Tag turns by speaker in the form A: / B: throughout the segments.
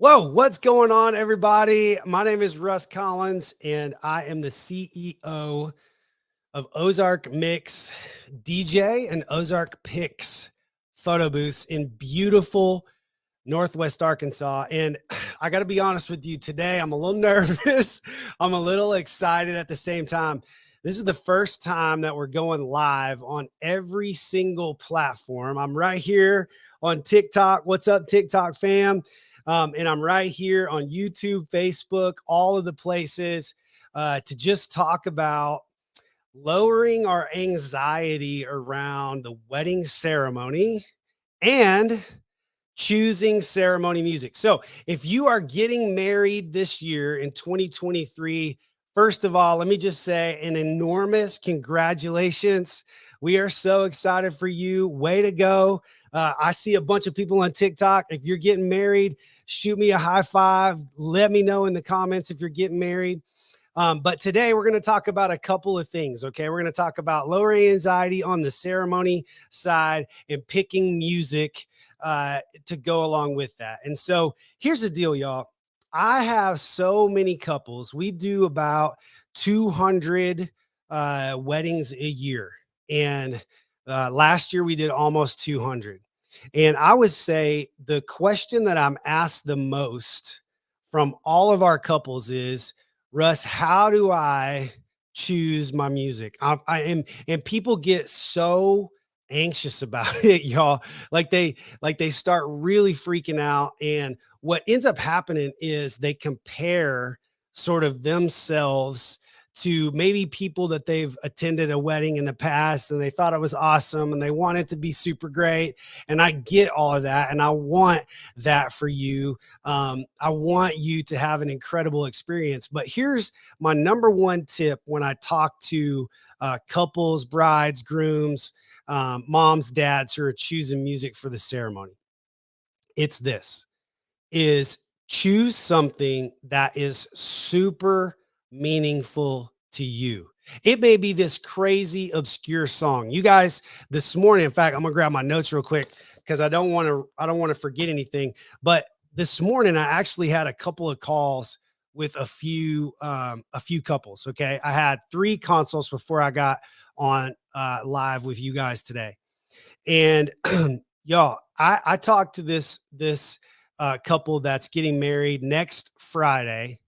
A: Whoa, what's going on, everybody? My name is Russ Collins, and I am the CEO of Ozark Mix DJ and Ozark Picks photo booths in beautiful Northwest Arkansas. And I got to be honest with you today, I'm a little nervous. I'm a little excited at the same time. This is the first time that we're going live on every single platform. I'm right here on TikTok. What's up, TikTok fam? And I'm right here on YouTube, Facebook, all of the places to just talk about lowering our anxiety around the wedding ceremony and choosing ceremony music. So, if you are getting married this year in 2023, first of all, let me just say an enormous congratulations. We are so excited for you. Way to go. I see a bunch of people on TikTok. If you're getting married, shoot me a high five. Let me know in the comments if you're getting married. But today we're going to talk about a couple of things. Okay. We're going to talk about lowering anxiety on the ceremony side and picking music to go along with that. And so here's the deal, y'all. I have so many couples. We do about 200 weddings a year. And last year we did almost 200. And I would say the question that I'm asked the most from all of our couples is, Russ, how do I choose my music? I am, and people get so anxious about it, y'all. Like they start really freaking out. And what ends up happening is they compare sort of themselves to maybe people that they've attended a wedding in the past and they thought it was awesome and they want it to be super great. And I get all of that. And I want that for you. I want you to have an incredible experience. But here's my number one tip when I talk to couples, brides, grooms, moms, dads who are choosing music for the ceremony. It's this is choose something that is super meaningful to you. It may be this crazy obscure song. You guys, this morning, in fact, I'm gonna grab my notes real quick because I don't want to forget anything. But this morning, I actually had a couple of calls with a few couples. Okay. I had 3 consults before I got on live with you guys today. And y'all, I talked to this couple that's getting married next Friday,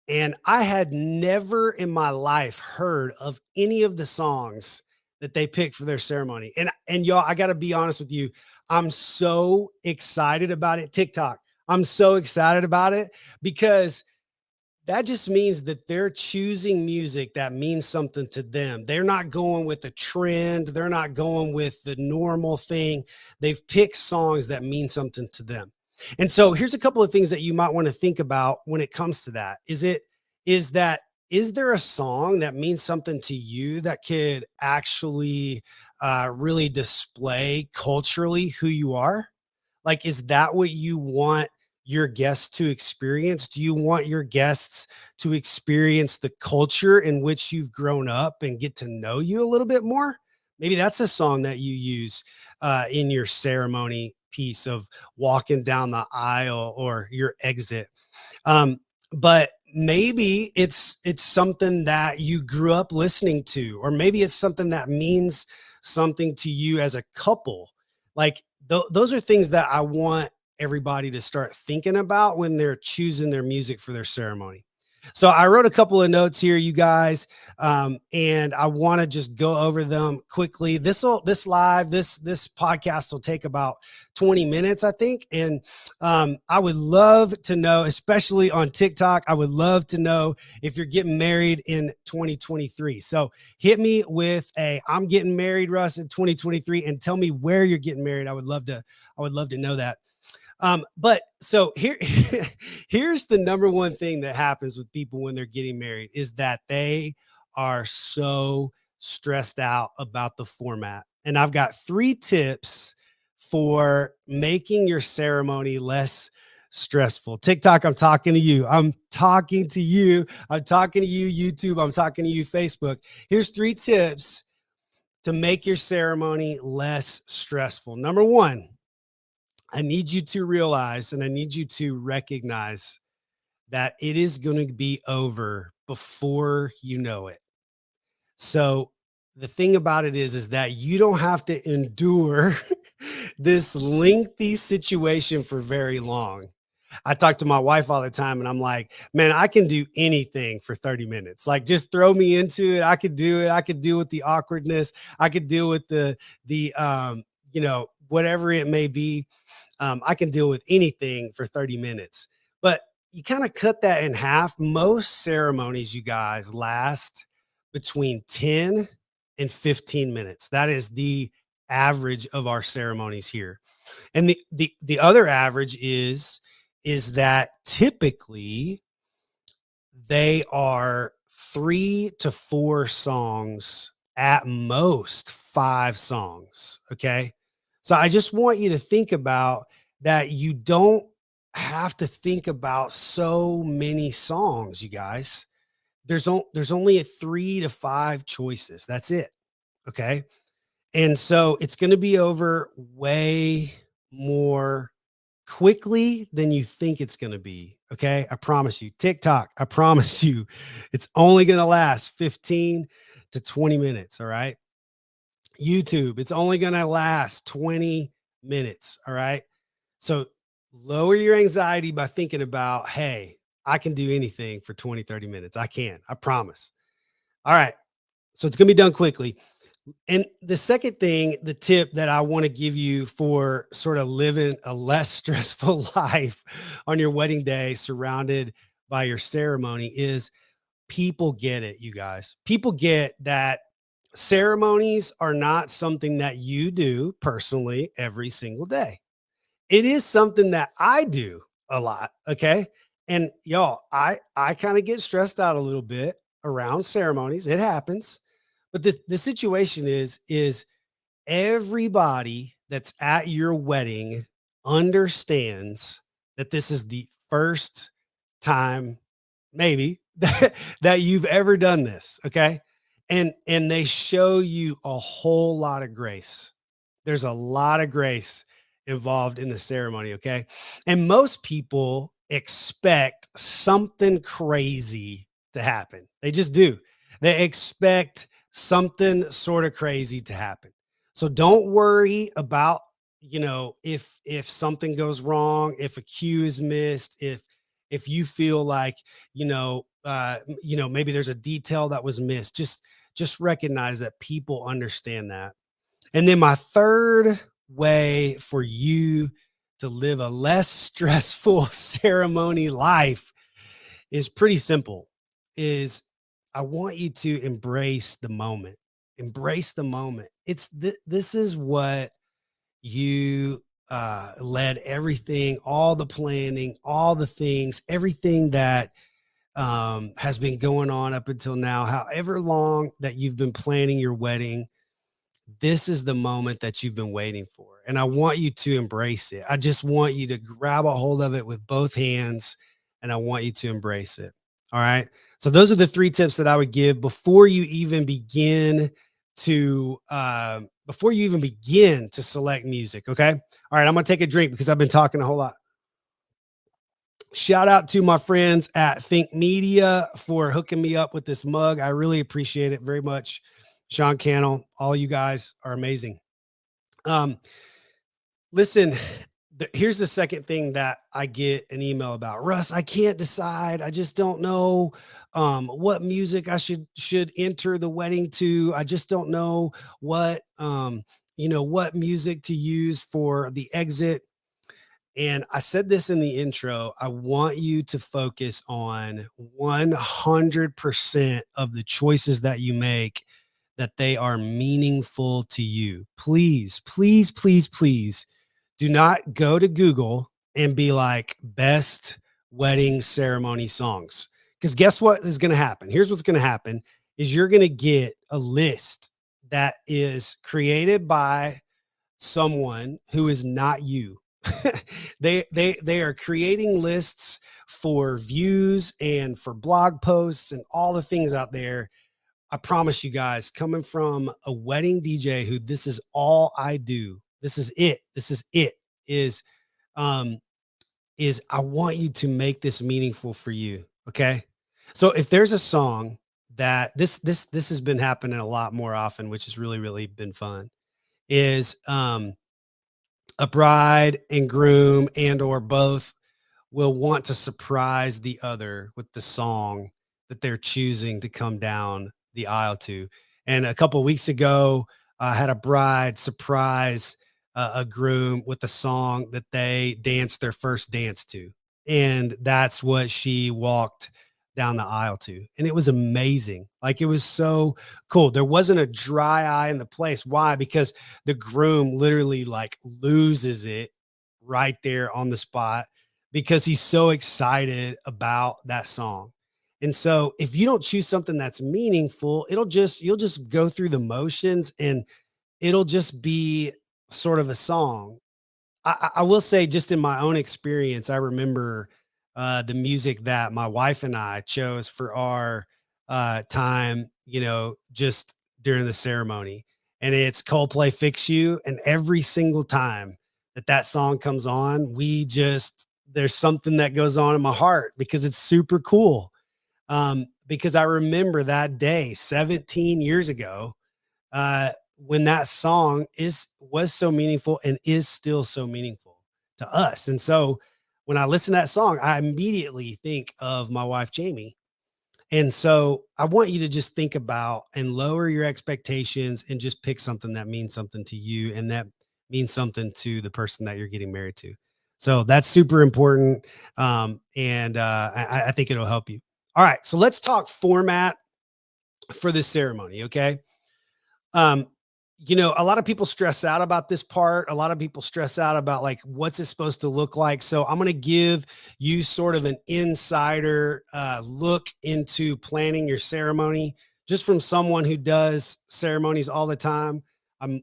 A: and I had never in my life heard of any of the songs that they picked for their ceremony. And y'all, I got to be honest with you, I'm so excited about it. TikTok, I'm so excited about it because that just means that they're choosing music that means something to them. They're not going with the trend. They're not going with the normal thing. They've picked songs that mean something to them. And so here's a couple of things that you might want to think about when it comes to that. Is there a song that means something to you that could actually really display culturally who you are? Like, is that what you want your guests to experience? Do you want your guests to experience the culture in which you've grown up and get to know you a little bit more? Maybe that's a song that you use in your ceremony piece of walking down the aisle or your exit. But maybe it's something that you grew up listening to, or maybe it's something that means something to you as a couple. Like those are things that I want everybody to start thinking about when they're choosing their music for their ceremony. So I wrote a couple of notes here, you guys, and I want to just go over them quickly. This podcast will take about 20 minutes, I think. And I would love to know, especially on TikTok, I would love to know if you're getting married in 2023. So hit me with I'm getting married, Russ, in 2023, and tell me where you're getting married. I would love to know that. But so here's the number one thing that happens with people when they're getting married is that they are so stressed out about the format. And I've got 3 tips for making your ceremony less stressful. TikTok, I'm talking to you. I'm talking to you. I'm talking to you, YouTube. I'm talking to you, Facebook. Here's 3 tips to make your ceremony less stressful. Number 1, I need you to realize and I need you to recognize that it is going to be over before you know it. So the thing about it is that you don't have to endure this lengthy situation for very long. I talk to my wife all the time and I'm like, man, I can do anything for 30 minutes. Like just throw me into it. I could do it. I could deal with the awkwardness. I could deal with the whatever it may be. I can deal with anything for 30 minutes. But you kind of cut that in half. Most ceremonies, you guys, last between 10 and 15 minutes. That is the average of our ceremonies here. And the other average is that typically they are 3 to 4 songs, at most 5 songs. Okay. So I just want you to think about that. You don't have to think about so many songs, you guys. There's only a 3 to 5 choices. That's it. Okay. And so it's going to be over way more quickly than you think it's going to be. Okay. I promise you. TikTok, I promise you, it's only going to last 15 to 20 minutes. All right. YouTube, it's only going to last 20 minutes. All right. So lower your anxiety by thinking about, hey, I can do anything for 20, 30 minutes. I can, I promise. All right. So it's going to be done quickly. And the second thing, the tip that I want to give you for sort of living a less stressful life on your wedding day, surrounded by your ceremony, is people get it, you guys. People get that ceremonies are not something that you do personally every single day. It is something that I do a lot. Okay. And y'all, I kind of get stressed out a little bit around ceremonies. It happens. But the situation is everybody that's at your wedding understands that this is the first time maybe that you've ever done this. Okay. And they show you a whole lot of grace. There's a lot of grace involved in the ceremony. Okay. And most people expect something crazy to happen. They just do. They expect something sort of crazy to happen. So don't worry about, if something goes wrong, if a cue is missed, if you feel like, maybe there's a detail that was missed. Just recognize that people understand that. And then my third way for you to live a less stressful ceremony life is pretty simple. Is I want you to embrace the moment. Embrace the moment. This is what you led everything, all the planning, all the things, everything that has been going on up until now, however long that you've been planning your wedding. This is the moment that you've been waiting for. And I want you to embrace it. I just want you to grab a hold of it with both hands and I want you to embrace it. All right. So those are the 3 tips that I would give before you even begin to select music. Okay. All right. I'm going to take a drink because I've been talking a whole lot. Shout out to my friends at Think Media for hooking me up with this mug. I really appreciate it very much. Sean Cannell, all you guys are amazing. Um, Listen, here's the second thing that I get an email about. Russ, I can't decide. I just don't know what music I should enter the wedding to. I just don't know what music to use for the exit. And I said this in the intro. I want you to focus on 100% of the choices that you make, that they are meaningful to you. Please, please, please, please do not go to Google and be like best wedding ceremony songs. Because guess what is going to happen? Here's what's going to happen is you're going to get a list that is created by someone who is not you. They are creating lists for views and for blog posts and all the things out there. I promise you guys, coming from a wedding DJ who this is all I do. This is it. This is it. is um is I want you to make this meaningful for you. Okay. So if there's a song that this has been happening a lot more often, which has really, really been fun, is a bride and groom and or both will want to surprise the other with the song that they're choosing to come down the aisle to. And a couple of weeks ago, I had a bride surprise a groom with a song that they danced their first dance to. And that's what she walked down the aisle to. And it was amazing. Like it was so cool. There wasn't a dry eye in the place. Why? Because the groom literally like loses it right there on the spot because he's so excited about that song. And so if you don't choose something that's meaningful, you'll just go through the motions and it'll just be sort of a song. I will say, just in my own experience, I remember the music that my wife and I chose for our time, just during the ceremony. And it's Coldplay Fix You. And every single time that that song comes on, there's something that goes on in my heart because it's super cool. Because I remember that day 17 years ago when that song is was so meaningful and is still so meaningful to us. And so when I listen to that song, I immediately think of my wife Jamie. And so I want you to just think about and lower your expectations and just pick something that means something to you and that means something to the person that you're getting married to. So that's super important. I think it'll help you. All right. So let's talk format for this ceremony. Okay. Um, a lot of people stress out about this part. A lot of people stress out about like what's it supposed to look like. So I'm going to give you sort of an insider look into planning your ceremony, just from someone who does ceremonies all the time. I'm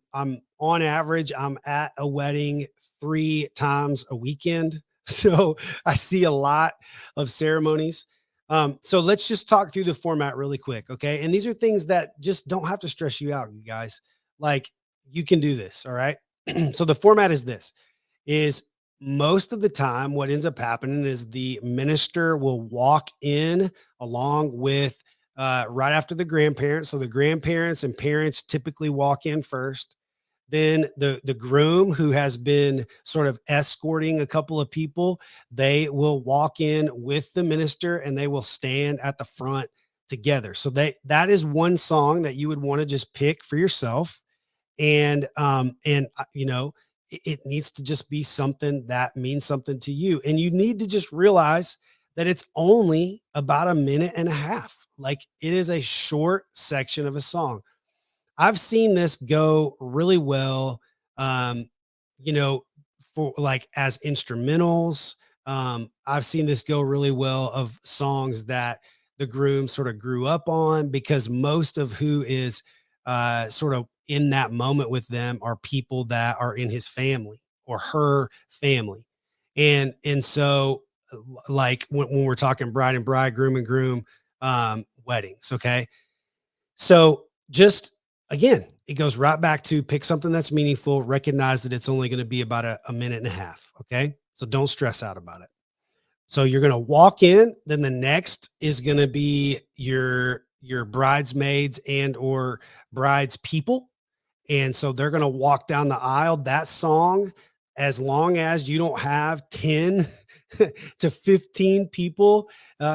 A: on average, I'm at a wedding 3 times a weekend. So I see a lot of ceremonies. So let's just talk through the format really quick. Okay. And these are things that just don't have to stress you out, you guys. Like you can do this. All right. So the format is this is most of the time what ends up happening is the minister will walk in along with right after the grandparents. So the grandparents and parents typically walk in first. Then the groom, who has been sort of escorting a couple of people, they will walk in with the minister and they will stand at the front together. So that is one song that you would want to just pick for yourself. It needs to just be something that means something to you. And you need to just realize that it's only about a minute and a half. Like it is a short section of a song. I've seen this go really well, um, you know, for like as instrumentals. I've seen this go really well of songs that the groom sort of grew up on because most of who is sort of in that moment with them are people that are in his family or her family. And so like when we're talking bride and bride, groom and groom weddings, okay? So just again, it goes right back to pick something that's meaningful, recognize that it's only going to be about a minute and a half. Okay. So don't stress out about it. So you're going to walk in, then the next is going to be your bridesmaids and or brides people. And so they're going to walk down the aisle. That song, as long as you don't have 10 to 15 people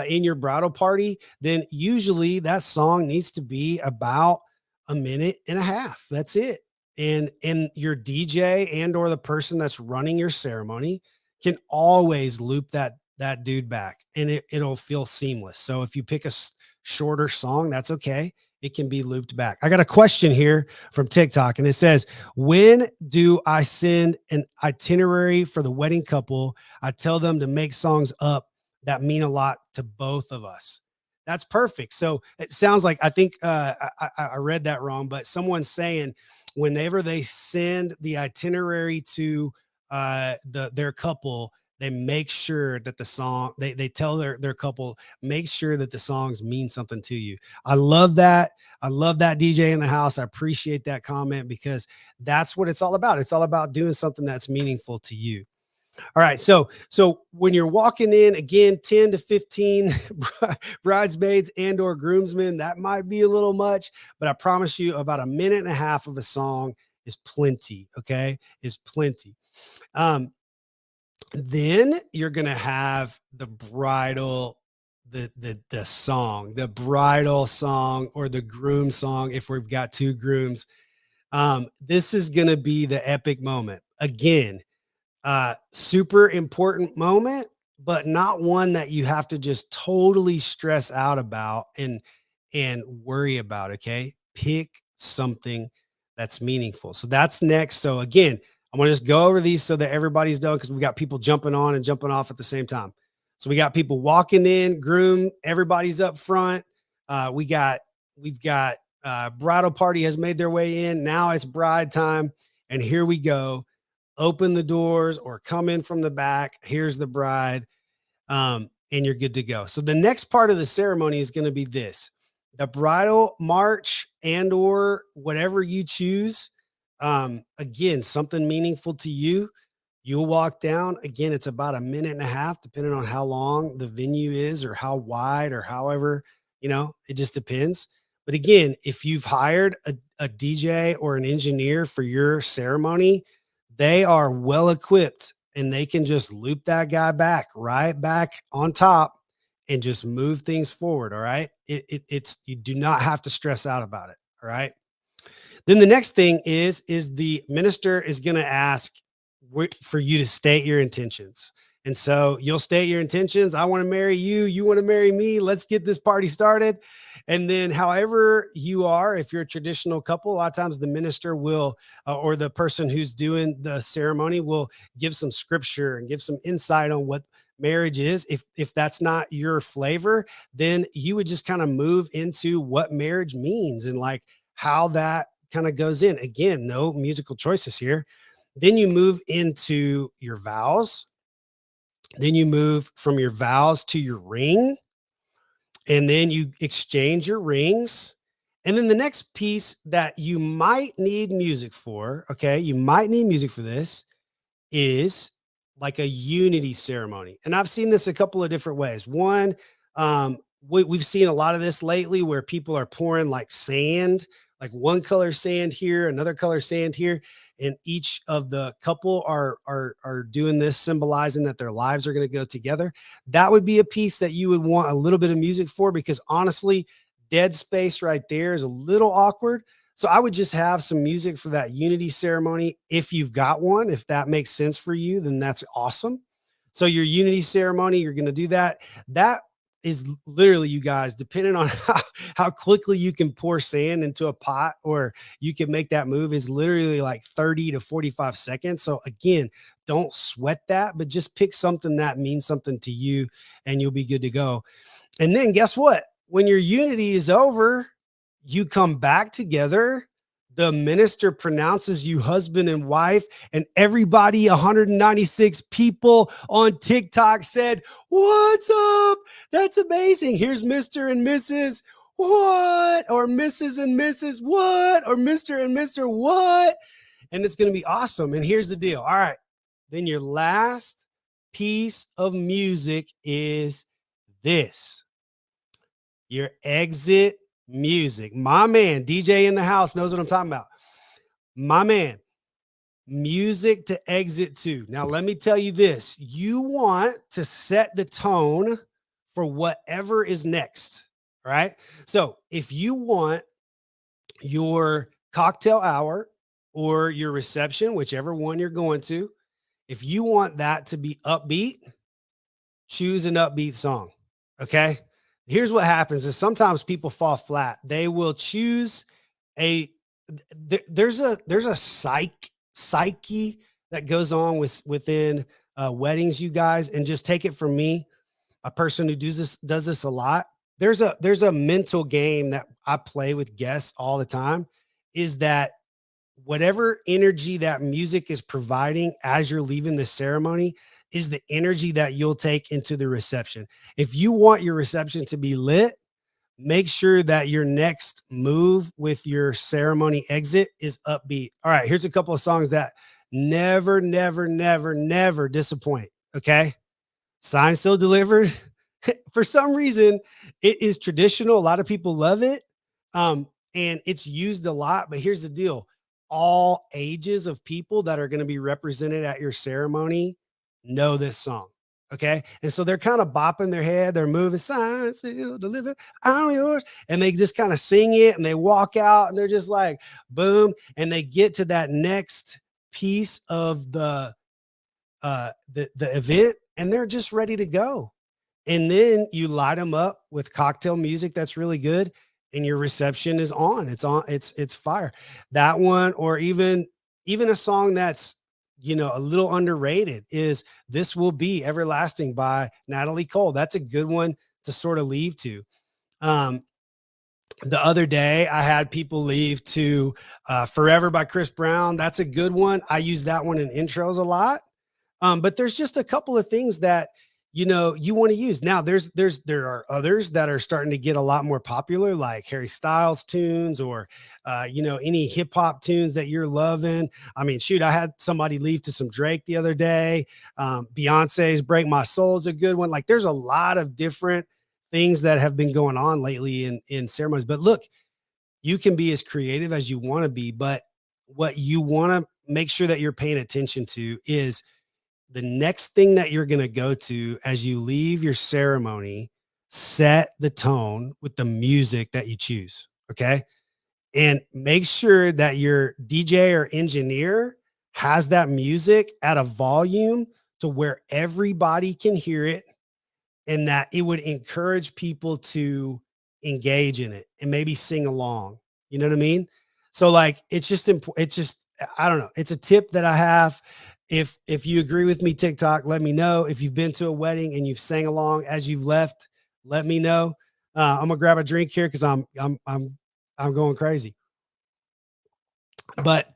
A: in your bridal party, then usually that song needs to be about a minute and a half. That's it. And your DJ and or the person that's running your ceremony can always loop that dude back and it'll feel seamless. So if you pick shorter song, that's okay. It can be looped back. I got a question here from TikTok and it says, when do I send an itinerary for the wedding couple? I tell them to make songs up that mean a lot to both of us. That's perfect. So it sounds like, I think I read that wrong, but someone's saying whenever they send the itinerary to their couple, they make sure that the song they tell their couple, make sure that the songs mean something to you. I love that. I love that, DJ in the house. I appreciate that comment because that's what it's all about. It's all about doing something that's meaningful to you. All right. So when you're walking in, again, 10 to 15 bridesmaids and or groomsmen, that might be a little much, but I promise you about a minute and a half of a song is plenty. Okay. Is plenty. Um, then you're gonna have the bridal, the song, the bridal song or the groom song if we've got two grooms. This is gonna be the epic moment. Again, super important moment, but not one that you have to just totally stress out about and worry about. Okay. Pick something that's meaningful. So that's next. So again, I'm going to just go over these so that everybody's done because we got people jumping on and jumping off at the same time. So we got people walking in, groom, everybody's up front. We've got bridal party has made their way in. Now it's bride time. And here we go, open the doors or come in from the back. Here's the bride, and you're good to go. So the next part of the ceremony is going to be this: the bridal march and or whatever you choose. Again, something meaningful to you. You'll walk down. Again, it's about a minute and a half, depending on how long the venue is or how wide or however, it just depends. But again, if you've hired a DJ or an engineer for your ceremony, they are well equipped and they can just loop that guy back right back on top and just move things forward. All right. It's, you do not have to stress out about it. All right. Then the next thing is the minister is going to ask for you to state your intentions. And so you'll state your intentions. I want to marry you. You want to marry me. Let's get this party started. And then, however you are, if you're a traditional couple, a lot of times the minister will, or the person who's doing the ceremony will give some scripture and give some insight on what marriage is. If that's not your flavor, then you would just kind of move into what marriage means and like how that kind of goes in. Again, no musical choices here. Then you move into your vows. Then you move from your vows to your ring, and then you exchange your rings. And then the next piece that you might need music for, okay, you might need music for this, is like a unity ceremony. And I've seen this a couple of different ways. One, we've seen a lot of this lately where people are pouring like sand, like one color sand here, another color sand here, and each of the couple are doing this, symbolizing that their lives are going to go together. That would be a piece that you would want a little bit of music for, because honestly, dead space right there is a little awkward. So I would just have some music for that unity ceremony. If you've got one, if that makes sense for you, then that's awesome. So your unity ceremony, you're going to do that. That is literally, you guys, depending on how quickly you can pour sand into a pot or you can make that move, is literally like 30 to 45 seconds. So again, don't sweat that, but just pick something that means something to you and you'll be good to go. And then guess what? When your unity is over, you come back together. The minister pronounces you husband and wife, and everybody, 196 people on TikTok said, "What's up? That's amazing. Here's Mr. and Mrs. What? Or Mrs. and Mrs. What? Or Mr. and Mr. What?" And it's going to be awesome. And here's the deal. All right. Then your last piece of music is this: your exit music. My man, DJ in the house, knows what I'm talking about. My man, music to exit to. Now, let me tell you this: you want to set the tone for whatever is next. All right. So if you want your cocktail hour or your reception, whichever one you're going to, if you want that to be upbeat, choose an upbeat song. Okay. Here's what happens is sometimes people fall flat. They will choose a there's a psyche that goes on within weddings, you guys, and just take it from me, a person who does this a lot. There's a mental game that I play with guests all the time, is that whatever energy that music is providing as you're leaving the ceremony, is the energy that you'll take into the reception. If you want your reception to be lit, make sure that your next move with your ceremony exit is upbeat. All right, here's a couple of songs that never, never, never, never disappoint. Okay. Signed, Still Delivered. For some reason, it is traditional. A lot of people love it. And it's used a lot. But here's the deal: all ages of people that are going to be represented at your ceremony know this song. Okay. And so they're kind of bopping their head, they're moving, Signed, Still Delivered, I'm yours. And they just kind of sing it and they walk out and they're just like, boom. And they get to that next piece of the event and they're just ready to go. And then you light them up with cocktail music that's really good and your reception is on. It's fire. That one, or even a song that's, a little underrated, is This Will Be Everlasting by Natalie Cole. That's a good one to sort of leave to. Um, the other day I had people leave to Forever by Chris Brown. That's a good one. I use that one in intros a lot. But there's just a couple of things that you want to use. Now there are others that are starting to get a lot more popular, like Harry Styles tunes, or any hip hop tunes that you're loving. I mean, shoot, I had somebody leave to some Drake the other day. Beyonce's Break My Soul is a good one. Like, there's a lot of different things that have been going on lately in ceremonies. But look, you can be as creative as you want to be, but what you want to make sure that you're paying attention to is the next thing that you're going to go to as you leave your ceremony. Set the tone with the music that you choose. Okay. And make sure that your DJ or engineer has that music at a volume to where everybody can hear it, and that it would encourage people to engage in it and maybe sing along. You know what I mean? So, like, it's just important. It's just, I don't know. It's a tip that I have. If you agree with me, TikTok, let me know. If you've been to a wedding and you've sang along as you've left, let me know. I'm gonna grab a drink here because I'm going crazy. But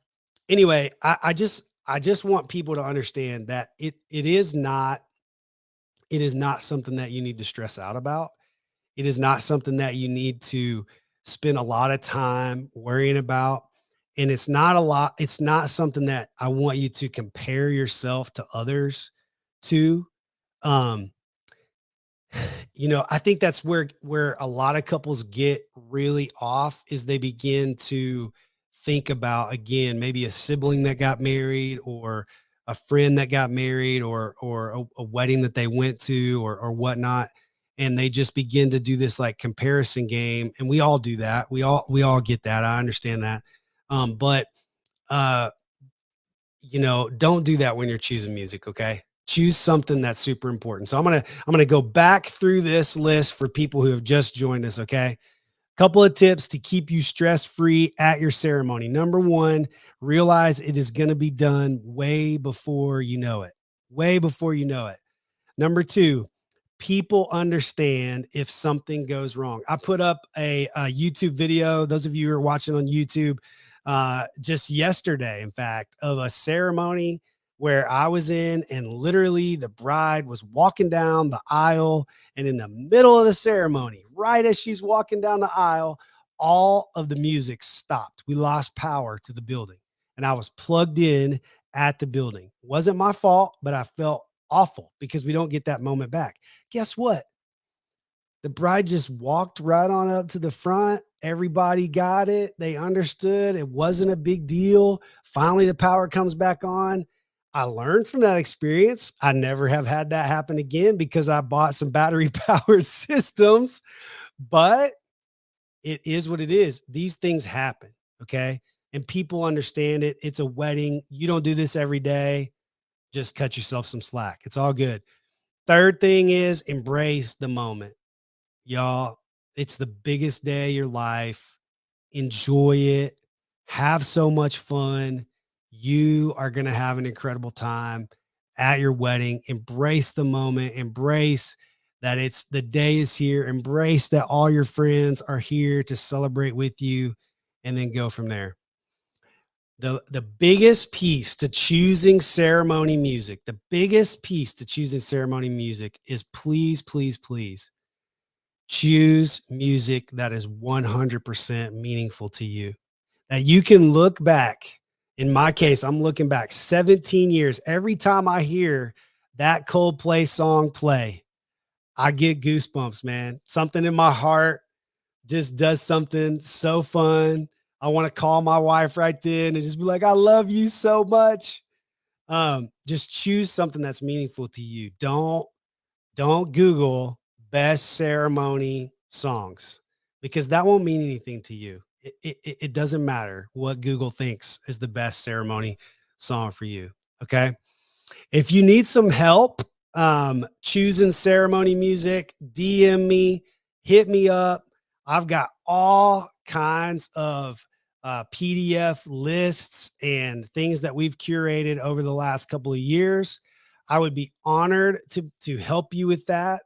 A: anyway, I just want people to understand that it is not something that you need to stress out about. It is not something that you need to spend a lot of time worrying about. And it's not something that I want you to compare yourself to others to. Um, I think that's where a lot of couples get really off, is they begin to think about, again, maybe a sibling that got married, or a friend that got married, or a wedding that they went to, or whatnot. And they just begin to do this like comparison game. And we all do that. We all get that. I understand that. But uh don't do that when you're choosing music. Okay. Choose something that's super important. So I'm gonna go back through this list for people who have just joined us. Okay. Couple of tips to keep you stress free at your ceremony. Number one, realize it is going to be done way before you know it. Way before you know it. Number two, people understand if something goes wrong. I put up a YouTube video. Those of you who are watching on YouTube, just yesterday, in fact, of a ceremony where I was in, and literally the bride was walking down the aisle, and in the middle of the ceremony, right as she's walking down the aisle, all of the music stopped. We lost power to the building, and I was plugged in at the building. Wasn't my fault, but I felt awful because we don't get that moment back. Guess what? The bride just walked right on up to the front. Everybody got it. They understood. It wasn't a big deal. Finally, the power comes back on. I learned from that experience. I never have had that happen again because I bought some battery powered systems, but it is what it is. These things happen. Okay. And people understand it. It's a wedding. You don't do this every day. Just cut yourself some slack. It's all good. Third thing is embrace the moment. Y'all, it's the biggest day of your life. Enjoy it. Have so much fun. You are going to have an incredible time at your wedding. Embrace the moment. Embrace that the day is here. Embrace that all your friends are here to celebrate with you, and then go from there. The biggest piece to choosing ceremony music, the biggest piece to choosing ceremony music is please, please, please choose music that is 100% meaningful to you. That you can look back. In my case, I'm looking back 17 years. Every time I hear that Coldplay song play, I get goosebumps, man. Something in my heart just does something so fun. I want to call my wife right then and just be like, I love you so much. Just choose something that's meaningful to you. Don't Google best ceremony songs because that won't mean anything to you. It doesn't matter what Google thinks is the best ceremony song for you. Okay. If you need some help choosing ceremony music, DM me, hit me up. I've got all kinds of PDF lists and things that we've curated over the last couple of years. I would be honored to help you with that.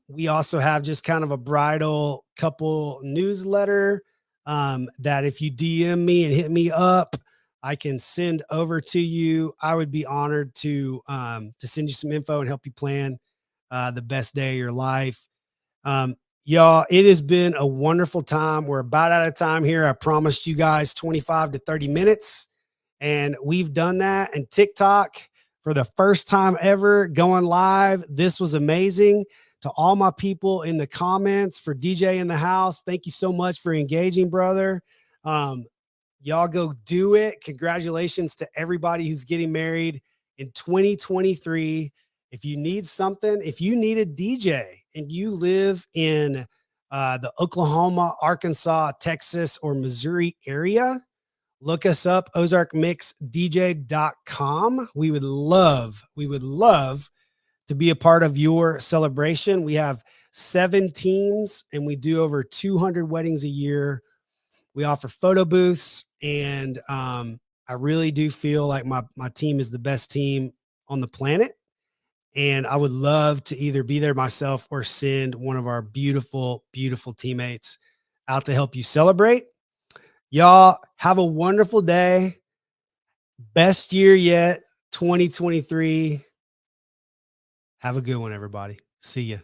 A: We also have just kind of a bridal couple newsletter that if you DM me and hit me up, I can send over to you. I would be honored to send you some info and help you plan the best day of your life. Y'all, it has been a wonderful time. We're about out of time here. I promised you guys 25 to 30 minutes, and we've done that. And TikTok, for the first time ever, going live. This was amazing. To all my people in the comments, for DJ in the house, thank you so much for engaging, brother. Um, Y'all go do it. Congratulations to everybody who's getting married in 2023. If you need something, if you need a DJ and you live in the Oklahoma, Arkansas, Texas, or Missouri area, look us up, ozarkmixdj.com. We would love to be a part of your celebration. We have 7 teams and we do over 200 weddings a year. We offer photo booths, and I really do feel like my team is the best team on the planet. And I would love to either be there myself or send one of our beautiful, beautiful teammates out to help you celebrate. Y'all have a wonderful day. Best year yet, 2023. Have a good one, everybody. See ya.